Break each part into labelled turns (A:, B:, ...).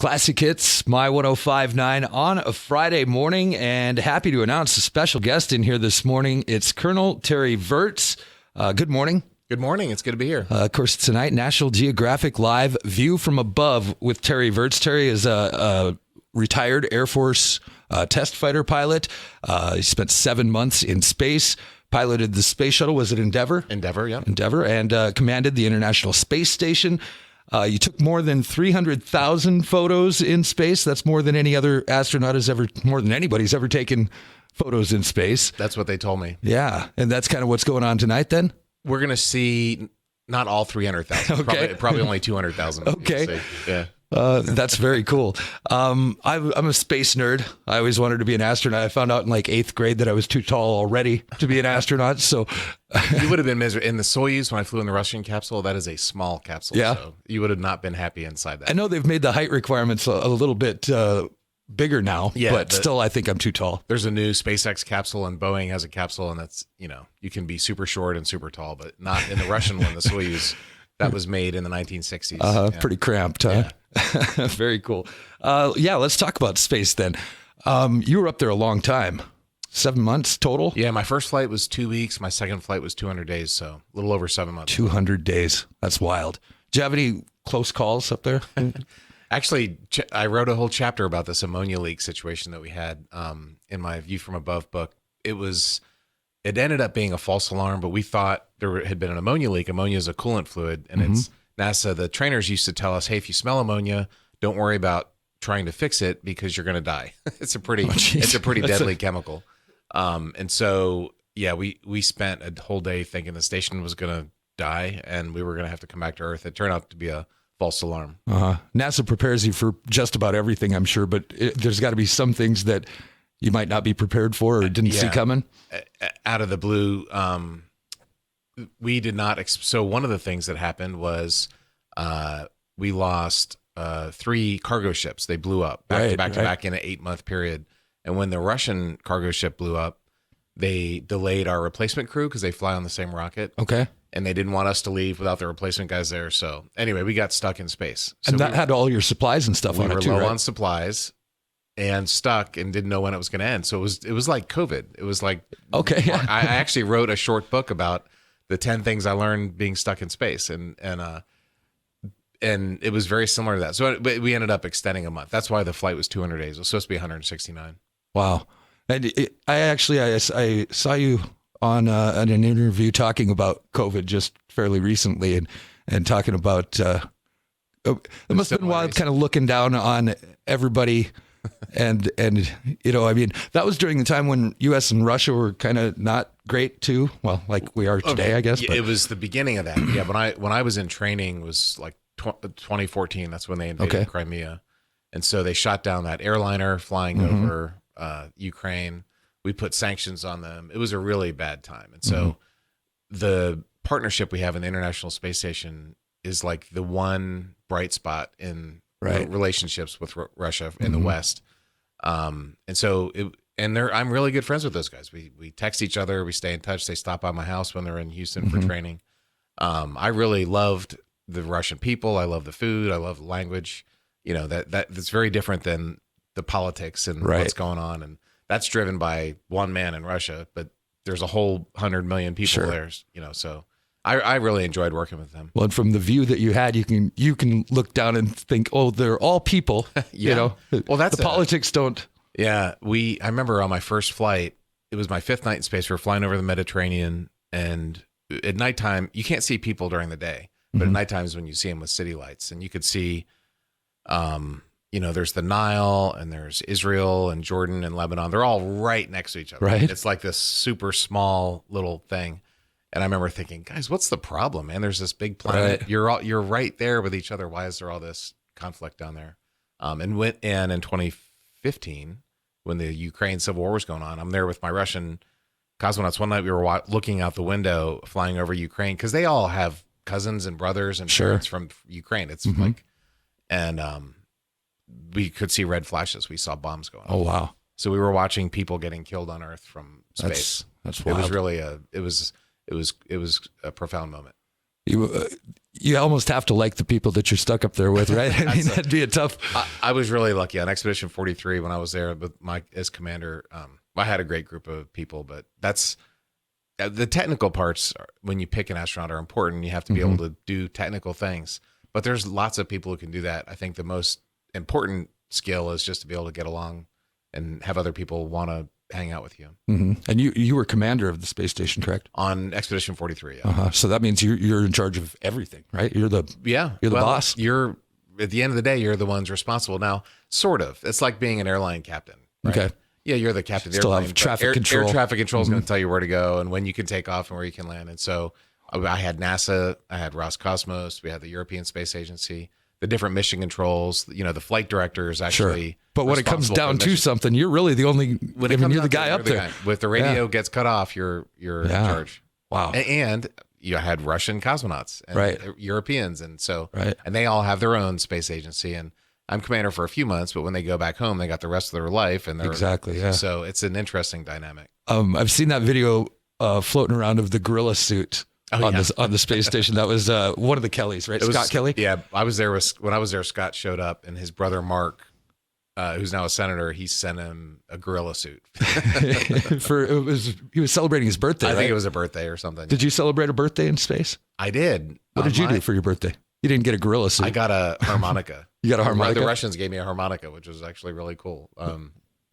A: Classic Hits, My 105.9 on a Friday morning, and happy to announce a special guest in here this morning. It's Colonel Terry Virts. Good morning.
B: Good morning. It's good to be here.
A: Of course, tonight, National Geographic Live View from Above with Terry Virts. Terry is a retired Air Force test fighter pilot. He spent 7 months in space, piloted the Space Shuttle. Was it Endeavor?
B: Endeavor, yeah.
A: Endeavor, and commanded the International Space Station. You took more than 300,000 photos in space. That's more than any other astronaut more than anybody's ever taken photos in space.
B: That's what they told me.
A: Yeah. And that's kind of what's going on tonight then?
B: We're going to see not all 300,000.
A: Okay.
B: Probably only 200,000.
A: Okay.
B: Yeah.
A: That's very cool. I'm a space nerd. I always wanted to be an astronaut. I found out in like 8th grade that I was too tall already to be an astronaut. So
B: you would have been miserable. In the Soyuz, when I flew in the Russian capsule, that is a small capsule.
A: Yeah.
B: So you would have not been happy inside that.
A: I know they've made the height requirements a little bit bigger now, but still I think I'm too tall.
B: There's a new SpaceX capsule and Boeing has a capsule, and that's, you can be super short and super tall, but not in the Russian one, the Soyuz. That was made in the 1960s.
A: Yeah. Pretty cramped, huh?
B: Yeah.
A: Very cool. Let's talk about space then. You were up there a long time, 7 months total?
B: Yeah, my first flight was 2 weeks. My second flight was 200 days, so a little over 7 months.
A: 200 days. That's wild. Do you have any close calls up there?
B: Actually, I wrote a whole chapter about this ammonia leak situation that we had in my View from Above book. It ended up being a false alarm, but we thought there had been an ammonia leak. Ammonia is a coolant fluid, and it's NASA. The trainers used to tell us, hey, if you smell ammonia, don't worry about trying to fix it because you're going to die. It's a pretty deadly chemical. And so, yeah, we spent a whole day thinking the station was going to die and we were going to have to come back to Earth. It turned out to be a false alarm.
A: NASA prepares you for just about everything, I'm sure, but there's got to be some things that you might not be prepared for or didn't see coming.
B: Out of the blue, we did not. So one of the things that happened was we lost 3 cargo ships. They blew up back to back in an 8-month period. And when the Russian cargo ship blew up, they delayed our replacement crew because they fly on the same rocket.
A: Okay.
B: And they didn't want us to leave without the replacement guys there. So anyway, we got stuck in space. So
A: and that had all your supplies and stuff on it too,
B: We were low
A: right?
B: on supplies and stuck and didn't know when it was going to end. So it was like COVID. It was like,
A: okay.
B: I actually wrote a short book about the 10 things I learned being stuck in space. And it was very similar to that. So we ended up extending a month. That's why the flight was 200 days. It was supposed to be 169.
A: Wow. And I saw you on an interview talking about COVID just fairly recently and talking about, it must have been wild kind of looking down on everybody. And that was during the time when U.S. and Russia were kind of not great too. Well, like we are today, I guess.
B: But. It was the beginning of that. Yeah. When I was in training was like 2014. That's when they invaded Crimea. And so they shot down that airliner flying over Ukraine. We put sanctions on them. It was a really bad time. And so the partnership we have in the International Space Station is like the one bright spot in relationships with Russia in the West. And so I'm really good friends with those guys. We text each other. We stay in touch. They stop by my house when they're in Houston for training. I really loved the Russian people. I love the food. I love the language. That's very different than the politics and what's going on. And that's driven by one man in Russia, but there's a whole 100 million people there, so I really enjoyed working with them.
A: Well, and from the view that you had, you can look down and think, oh, they're all people, Well,
B: that's
A: the politics don't.
B: Yeah. I remember on my first flight, it was my 5th night in space. We were flying over the Mediterranean, and at nighttime, you can't see people during the day, but at nighttime is when you see them with city lights, and you could see, there's the Nile and there's Israel and Jordan and Lebanon. They're all right next to each other.
A: Right.
B: It's like this super small little thing. And I remember thinking, guys, what's the problem, man? There's this big planet. Right. You're right there with each other. Why is there all this conflict down there? And in 2015, when the Ukraine civil war was going on, I'm there with my Russian cosmonauts. One night we were looking out the window, flying over Ukraine, because they all have cousins and brothers and parents from Ukraine. It's like, and we could see red flashes. We saw bombs going off.
A: Oh, wow.
B: So we were watching people getting killed on Earth from space.
A: That's wild.
B: It was really it was a profound moment.
A: you almost have to like the people that you're stuck up there with, right? I mean, that'd be a tough.
B: I was really lucky on Expedition 43 when I was there with as commander. I had a great group of people, but that's the technical parts. When you pick an astronaut are important. You have to be able to do technical things, but there's lots of people who can do that. I think the most important skill is just to be able to get along and have other people want to hang out with you.
A: And you were commander of the space station, correct?
B: On Expedition 43. Yeah.
A: So that means you're in charge of everything, right? You're the boss.
B: You're at the end of the day, you're the ones responsible. Now, sort of. It's like being an airline captain. Right? Okay. Yeah, you're the captain of the airplane.
A: Have traffic control.
B: Air traffic control is going to tell you where to go and when you can take off and where you can land. And so I had NASA, I had Roscosmos, we had the European Space Agency, the different mission controls. The flight director is actually.
A: Sure. But when it comes down to something, you're really the only. You're the guy up there.
B: With the radio gets cut off, you're in charge.
A: Wow.
B: And you had Russian cosmonauts and Europeans, and so and they all have their own space agency. And I'm commander for a few months, but when they go back home, they got the rest of their life, and they're
A: exactly. Yeah.
B: So it's an interesting dynamic.
A: I've seen that video floating around of the gorilla suit. On the space station. That was one of the Kellys, right? Scott Kelly?
B: Yeah. When I was there, Scott showed up, and his brother Mark, who's now a senator, he sent him a gorilla suit.
A: He was celebrating his birthday.
B: I think it was a birthday or something.
A: Did you celebrate a birthday in space?
B: I did.
A: What did you do for your birthday? You didn't get a gorilla suit.
B: I got a harmonica.
A: You got a harmonica?
B: The Russians gave me a harmonica, which was actually really cool.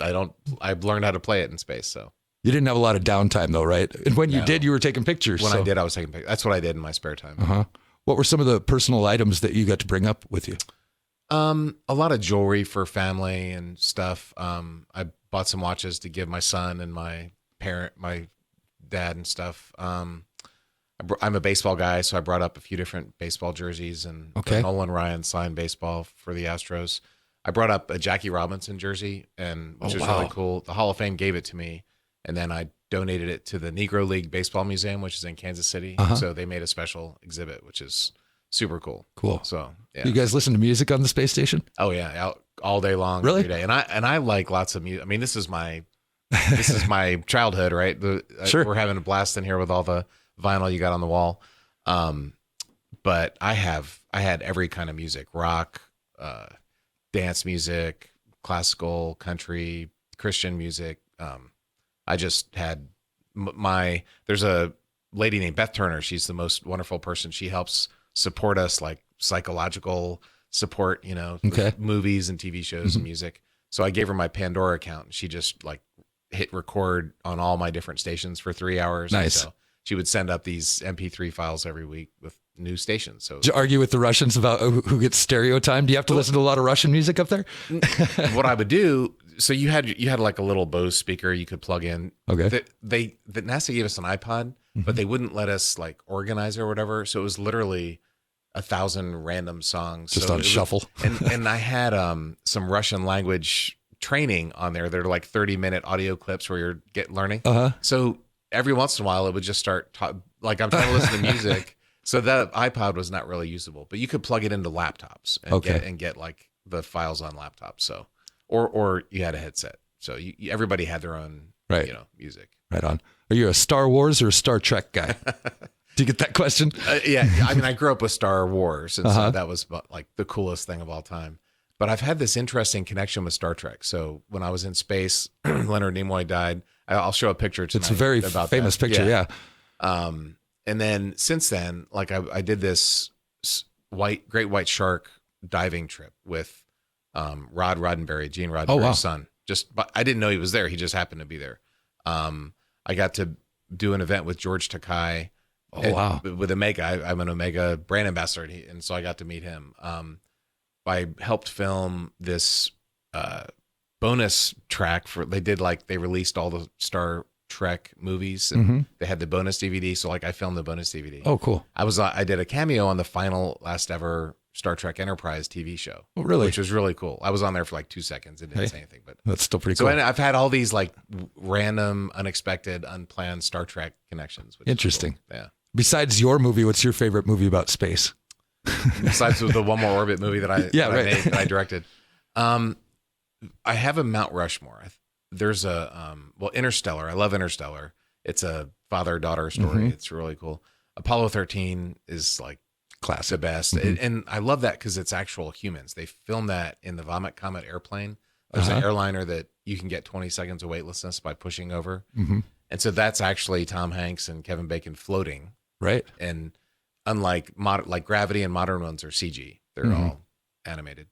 B: I've learned how to play it in space, so. You
A: didn't have a lot of downtime though, right? And when you did, you were taking pictures.
B: When I did, I was taking pictures. That's what I did in my spare time.
A: What were some of the personal items that you got to bring up with you?
B: A lot of jewelry for family and stuff. I bought some watches to give my son and my dad and stuff. I'm a baseball guy, so I brought up a few different baseball jerseys and Nolan Ryan signed baseball for the Astros. I brought up a Jackie Robinson jersey, which was really cool. The Hall of Fame gave it to me. And then I donated it to the Negro League Baseball Museum, which is in Kansas City. So they made a special exhibit, which is super cool.
A: Cool.
B: So yeah.
A: You guys listen to music on the space station?
B: Oh yeah, out all day long,
A: really?
B: Every day. And I like lots of music. I mean, this is my childhood, right?
A: Sure.
B: We're having a blast in here with all the vinyl you got on the wall. But I had every kind of music: rock, dance music, classical, country, Christian music. I just had there's a lady named Beth Turner. She's the most wonderful person. She helps support us, like psychological support, with movies and TV shows and music. So I gave her my Pandora account, and she just like hit record on all my different stations for 3 hours.
A: Nice.
B: So she would send up these MP3 files every week with new stations. So
A: did you argue with the Russians about who gets stereo time? Do you have to listen to a lot of Russian music up there?
B: What I would do, so you had like a little Bose speaker you could plug in.
A: Okay.
B: That NASA gave us an iPod, but they wouldn't let us like organize or whatever. So it was literally 1,000 random songs
A: just on shuffle.
B: and I had some Russian language training on there. They're like 30-minute audio clips where you're learning. So every once in a while it would just start like I'm trying to listen to music. So that iPod was not really usable, but you could plug it into laptops and get like the files on laptops. So, or you had a headset. So everybody had their own, music.
A: Right on. Are you a Star Wars or a Star Trek guy? Do you get that question?
B: Yeah. I mean, I grew up with Star Wars, and so that was like the coolest thing of all time. But I've had this interesting connection with Star Trek. So when I was in space, Leonard Nimoy died. I'll show a picture tonight.
A: It's a very famous picture. Yeah.
B: And then since then, like I did this great white shark diving trip with Rod Roddenberry, Gene Roddenberry's son. But I didn't know he was there. He just happened to be there. I got to do an event with George Takei. With Omega. I'm an Omega brand ambassador, and so I got to meet him. I helped film this bonus track they released all the Star Trek movies, and they had the bonus DVD. So like I filmed the bonus DVD.
A: Oh, cool.
B: I did a cameo on the last ever Star Trek Enterprise TV show.
A: Oh, really?
B: Which was really cool. I was on there for like 2 seconds. It didn't say anything, but
A: that's still pretty cool.
B: So I've had all these like random, unexpected, unplanned Star Trek connections. Which
A: interesting.
B: Cool. Yeah.
A: Besides your movie, what's your favorite movie about space?
B: Besides the One More Orbit movie that I made, that I directed. I have a Mount Rushmore. There's a Interstellar. I love Interstellar. It's a father-daughter story. It's really cool. Apollo 13 is like
A: classic.
B: The best. And I love that because it's actual humans. They filmed that in the Vomit Comet airplane. There's an airliner that you can get 20 seconds of weightlessness by pushing over. And so that's actually Tom Hanks and Kevin Bacon floating.
A: Right.
B: And unlike like Gravity and modern ones are CG. They're all animated.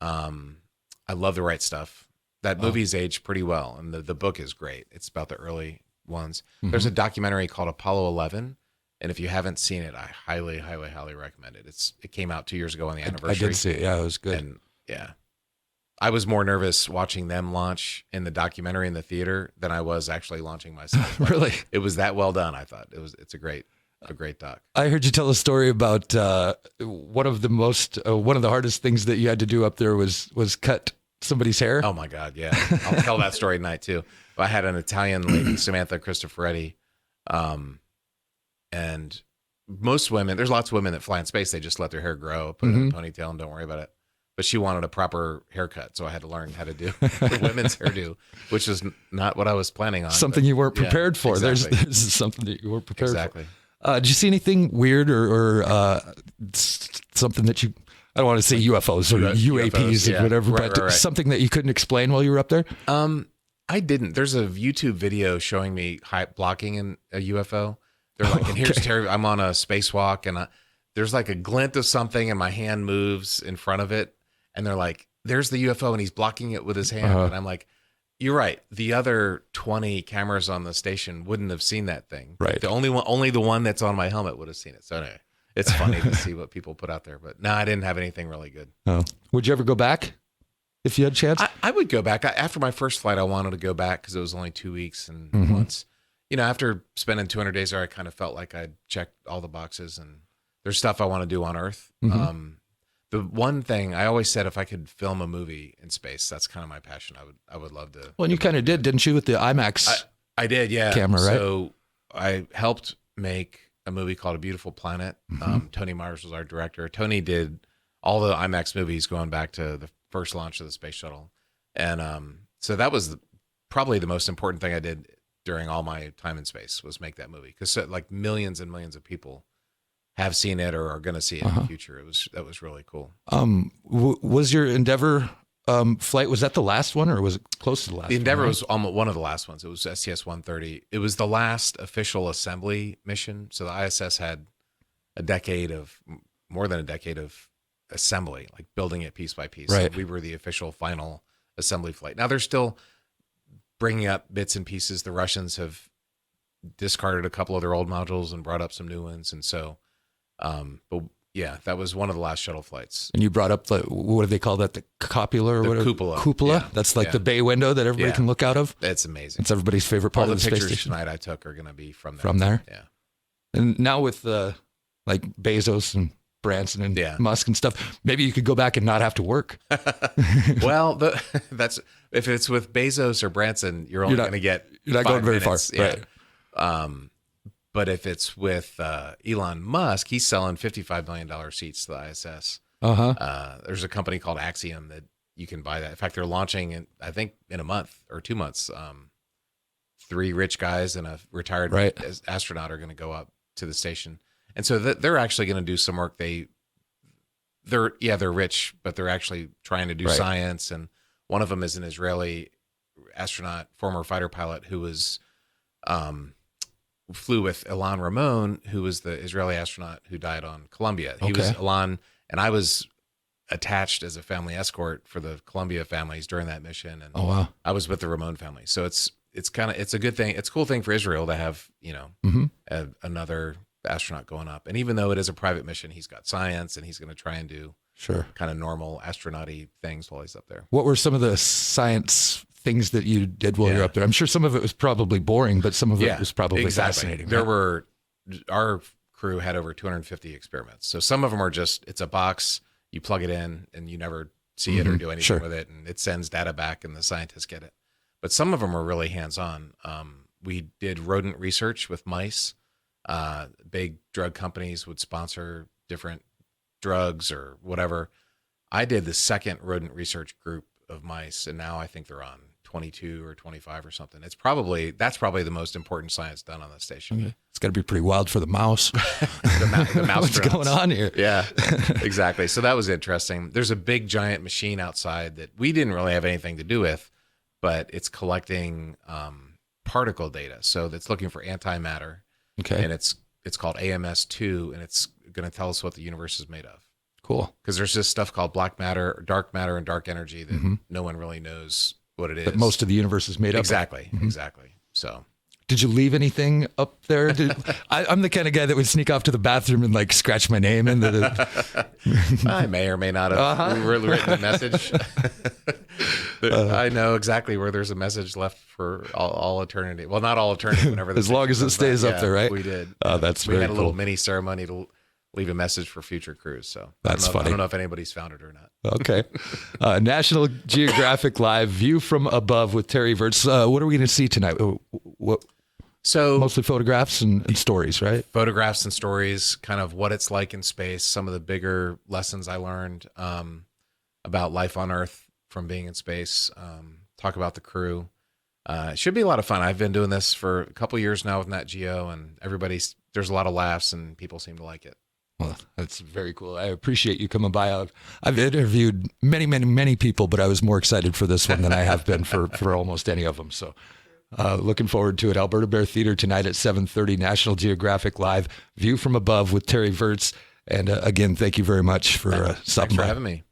B: I love The Right Stuff. That movie's aged pretty well. And the book is great. It's about the early ones. There's a documentary called Apollo 11. And if you haven't seen it, I highly, highly, highly recommend it. It came out 2 years ago on the anniversary.
A: I did see it. Yeah, it was good.
B: And yeah, I was more nervous watching them launch in the documentary in the theater than I was actually launching myself.
A: Really?
B: It was that well done. I thought it's a great doc.
A: I heard you tell a story about one of the hardest things that you had to do up there was cut somebody's hair.
B: Oh my God. Yeah. I'll tell that story tonight too. I had an Italian lady, Samantha Cristoforetti, and most women, there's lots of women that fly in space. They just let their hair grow, put it in a ponytail and don't worry about it. But she wanted a proper haircut. So I had to learn how to do the women's hairdo, which is not what I was planning on.
A: Something you weren't prepared for.
B: Exactly.
A: There's something that you weren't prepared
B: Exactly.
A: for. Did you see anything weird or something that you, I don't want to say UFOs or UAPs or whatever, but something that you couldn't explain while you were up there?
B: I didn't. There's a YouTube video showing me blocking in a UFO. They're like, and here's Terry, I'm on a spacewalk and there's like a glint of something and my hand moves in front of it. And they're like, there's the UFO and he's blocking it with his hand. And I'm like, you're right. The other 20 cameras on the station wouldn't have seen that thing.
A: Right.
B: Only the one that's on my helmet would have seen it. So anyway, it's funny to see what people put out there, but no, I didn't have anything really good.
A: Oh, would you ever go back if you had a chance?
B: I would go back. After my first flight, I wanted to go back because it was only 2 weeks and once, after spending 200 days there, I kind of felt like I'd checked all the boxes and there's stuff I want to do on Earth. The one thing I always said, if I could film a movie in space, that's kind of my passion. I would love to.
A: Well, and you kind of did, didn't you, with the IMAX?
B: I did, yeah.
A: Camera, right?
B: So I helped make a movie called A Beautiful Planet. Tony Myers was our director. Tony did all the IMAX movies going back to the first launch of the Space Shuttle, and so that was probably the most important thing I did during all my time in space was make that movie because like millions and millions of people have seen it or are going to see it in the future. That was really cool.
A: Was your Endeavor flight, was that the last one or was it close to the last?
B: The Endeavor was almost one of the last ones. It was STS-130. It was the last official assembly mission. So the ISS had more than a decade of assembly, like building it piece by piece.
A: Right.
B: So we were the official final assembly flight. Now they're still bringing up bits and pieces. The Russians have discarded a couple of their old modules and brought up some new ones. And so, but yeah, that was one of the last shuttle flights.
A: And you brought up what do they call that? The copula or whatever?
B: Cupola.
A: Cupola.
B: Yeah.
A: That's like the bay window that everybody can look out of.
B: It's amazing.
A: It's everybody's favorite part
B: All
A: of the space
B: pictures
A: station.
B: tonight I took are going to be from there.
A: From there?
B: Yeah. And
A: now with like Bezos and Branson and Musk and stuff, maybe you could go back and not have to work.
B: Well, that's if it's with Bezos or Branson, you're going to get
A: you're not going very far, right?
B: But if it's with Elon Musk, he's selling $55 million seats to the ISS. There's a company called Axiom that you can buy that. In fact, they're launching, I think, in a month or 2 months. 3 rich guys and a retired astronaut are going to go up to the station. And so they're actually going to do some work. They're rich, but they're actually trying to do science. And one of them is an Israeli astronaut, former fighter pilot, who was flew with Ilan Ramon, who was the Israeli astronaut who died on Columbia. He was Ilan, and I was attached as a family escort for the Columbia families during that mission. And I was with the Ramon family. So it's a good thing. It's a cool thing for Israel to have, another astronaut going up. And even though it is a private mission, he's got science and he's going to try and do kind of normal astronaut-y things while he's up there.
A: What were some of the science things that you did while you're up there? I'm sure some of it was probably boring, but some of it was probably fascinating.
B: Our crew had over 250 experiments. So some of them are just, it's a box, you plug it in and you never see it or do anything with it. And it sends data back and the scientists get it. But some of them are really hands-on. We did rodent research with mice. Big drug companies would sponsor different drugs or whatever. I did the second rodent research group of mice, and now I think they're on 22 or 25 or something. That's probably the most important science done on the station.
A: Okay. It's got to be pretty wild for the mouse.
B: the mouse
A: What's
B: drones.
A: going on here?
B: Yeah, exactly. So that was interesting. There's a big giant machine outside that we didn't really have anything to do with, but it's collecting particle data. So it's looking for antimatter.
A: Okay.
B: And it's called AMS2, and it's going to tell us what the universe is made of.
A: Cool.
B: Because there's this stuff called black matter, and dark energy that no one really knows what it is.
A: That most of the universe is made up.
B: Exactly. Exactly. So.
A: Did you leave anything up there? I'm the kind of guy that would sneak off to the bathroom and like scratch my name into the.
B: I may or may not have written a message. I know exactly where there's a message left for all eternity. Well, not all eternity. Whenever
A: as long as it stays up there, right?
B: We did.
A: Oh, that's
B: we
A: very
B: had a little
A: cool.
B: mini ceremony to leave a message for future crews. So
A: That's funny.
B: I don't know if anybody's found it or not.
A: Okay. National Geographic Live View from Above with Terry Virts. What are we going to see tonight? What?
B: So
A: mostly photographs and stories, right?
B: Photographs and stories, kind of what it's like in space. Some of the bigger lessons I learned about life on Earth from being in space. Talk about the crew. It should be a lot of fun. I've been doing this for a couple of years now with Nat Geo, and there's a lot of laughs, and people seem to like it.
A: Well, that's very cool. I appreciate you coming by. I've interviewed many people, but I was more excited for this one than I have been for almost any of them. So looking forward to it. Alberta Bear Theater tonight at 7:30, National Geographic Live, View from Above with Terry Virts. And again, thank you very much for stopping by.
B: Thanks for having me.